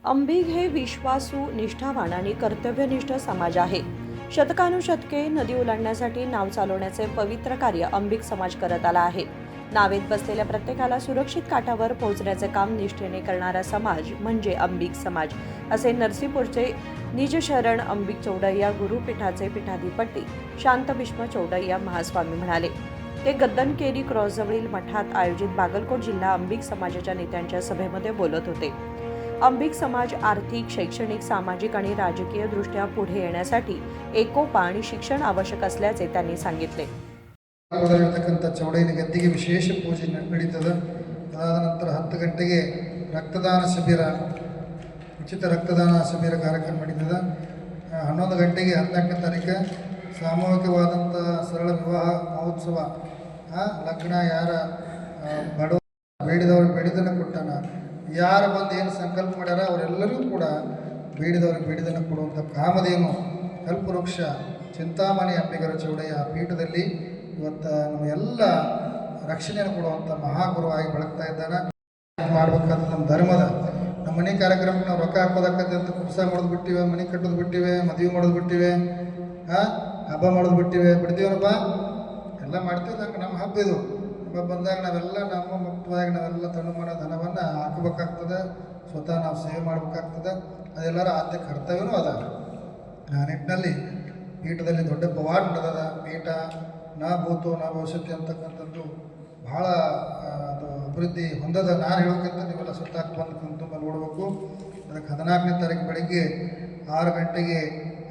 अंबिग हे विश्वासू, निष्ठावान आणि कर्तव्यनिष्ठ समाज आहे. शतकानुशतके नदी ओलांडण्यासाठी नाव चालवण्याचे पवित्र कार्य अंबिग समाज करत आला आहे. नावेत बसलेल्या प्रत्येकाला सुरक्षित काठावर पोहोचण्याचे काम निष्ठेने करणारा समाज म्हणजे अंबिग समाज, असे नरसीपूरचे निजशरण अंबिग चौडय्या गुरुपीठाचे पीठाधिपती शांत भीष्म चौडय्या महास्वामी म्हणाले. ते गद्दनकेरी क्रॉसजवळील मठात आयोजित बागलकोट जिल्हा अंबिग समाजाच्या नेत्यांच्या सभेमध्ये बोलत होते. अंबिग समाज आर्थिक, शैक्षणिक, सामाजिक आणि राजकीय दृष्ट्या पुढे येण्यासाठी एकोपा आणि शिक्षण आवश्यक असल्याचे त्यांनी सांगितले. ಚೌಡಯ್ಯನ ಗದ್ದಿಗೆ ವಿಶೇಷ ಪೂಜೆ ನಡೀತದೆ. ಅದಾದ ನಂತರ 10 ಗಂಟೆಗೆ ರಕ್ತದಾನ ಶಿಬಿರ, ಉಚಿತ ರಕ್ತದಾನ ಶಿಬಿರ ಕಾರ್ಯಕ್ರಮ ನಡೀತದೆ. 11 ಗಂಟೆಗೆ 14ನೇ ತಾರೀಕು ಸಾಮೂಹಿಕವಾದಂಥ ಸರಳ ವಿವಾಹ ಮಹೋತ್ಸವ. ಲಗ್ನ ಯಾರ ಬಡವ ಬೇಡಿದವ್ರಿಗೆ ಬೇಡಿದನ್ನು ಕೊಟ್ಟಾನ, ಯಾರು ಬಂದು ಏನು ಸಂಕಲ್ಪ ಮಾಡ್ಯಾರ ಅವರೆಲ್ಲರಿಗೂ ಕೂಡ ಬೇಡಿದವ್ರಿಗೆ ಬೇಡಿದನ್ನು ಕೊಡುವಂಥ ಕಾಮಧೇನು ಕಲ್ಪವೃಕ್ಷ ಚಿಂತಾಮಣಿ ಅಂಬಿಗರ ಚೌಡಯ್ಯ ಪೀಠದಲ್ಲಿ ಇವತ್ತು ನಮಗೆಲ್ಲ ರಕ್ಷಣೆಯನ್ನು ಕೊಡುವಂಥ ಮಹಾಗುರುವಾಗಿ ಬೆಳಗ್ತಾ ಇದ್ದಾನೆ. ಮಾಡ್ಬೇಕಾದ ನಮ್ಮ ಧರ್ಮದ ನಮ್ಮ ಮನೆ ಕಾರ್ಯಕ್ರಮಕ್ಕೆ ನಾವು ರೊಕ್ಕ ಹಾಕೋದಕ್ಕಂತ ಅಂತ ಕುಪ್ಸ ಮಾಡೋದು ಬಿಟ್ಟಿವೆ, ಮನೆ ಕಟ್ಟೋದು ಬಿಟ್ಟಿವೆ, ಮದುವೆ ಮಾಡೋದು ಬಿಟ್ಟಿವೆ, ಹಬ್ಬ ಮಾಡೋದು ಬಿಟ್ಟಿವೆ, ಬಿಡ್ತೀವನಪ್ಪ ಎಲ್ಲ ಮಾಡ್ತೀವಿ. ಹಂಗೆ ನಮ್ಮ ಹಬ್ಬ ಇದು. ಹಬ್ಬ ಬಂದಾಗ ನಾವೆಲ್ಲ ನಮ್ಮ ಮುಕ್ತವಾಗಿ ನಾವೆಲ್ಲ ತನುಮಾನ ಧನವನ್ನು ಹಾಕಬೇಕಾಗ್ತದೆ, ಸ್ವತಃ ನಾವು ಸೇವೆ ಮಾಡಬೇಕಾಗ್ತದೆ. ಅದೆಲ್ಲರ ಆದ್ಯ ಕರ್ತವ್ಯವೂ ಅದ. ಆ ನಿಟ್ಟಿನಲ್ಲಿ ಪೀಠದಲ್ಲಿ ದೊಡ್ಡ ಪವಾಡ ನಡೆದದ. ಪೀಠ ನಾ ಭೂತು ನಾ ಭವಿಷ್ಯತಿ ಅಂತಕ್ಕಂಥದ್ದು ಭಾಳ ಅದು ಅಭಿವೃದ್ಧಿ ಹೊಂದದ. ನಾನು ಹೇಳೋಕ್ಕಿಂತ ನೀವೆಲ್ಲ ಸುತ್ತಾಕ್ ಬಂದು ಕುಂತು ನೋಡಬೇಕು. ಅದಕ್ಕೆ 14ನೇ ತಾರೀಕು ಬೆಳಗ್ಗೆ 6 ಗಂಟೆಗೆ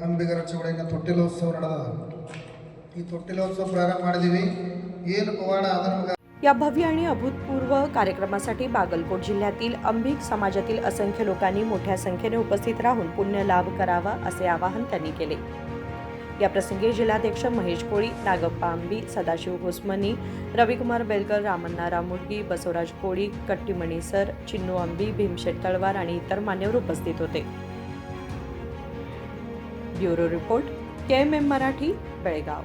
ಅಂಬಿಗರ ಚೌಡಯ್ಯನ ತೊಟ್ಟಿಲೋತ್ಸವ ನಡೆದದ. ಈ ತೊಟ್ಟಿಲೋತ್ಸವ ಪ್ರಾರಂಭ ಮಾಡಿದ್ದೀವಿ. ಏನು ಪವಾಡ ಅದನ್ನು या भव्य आणि अभूतपूर्व कार्यक्रमासाठी बागलकोट जिल्ह्यातील अंबिग समाजातील असंख्य लोकांनी मोठ्या संख्येने उपस्थित राहून पुण्य लाभ करावा असे आवाहन त्यांनी केले. या प्रसंगी जिल्हाध्यक्ष महेश कोळी, नागप्पा अंबी, सदाशिव घोसमनी, रविकुमार बेलकर, रामण्णा रामुडगी, बसवराज कोळी, कट्टीमणी सर, चिन्नू अंबी, भीमशेठ तळवार आणि इतर मान्यवर उपस्थित होते. Bureau report, KMM Marathi, Belgaum.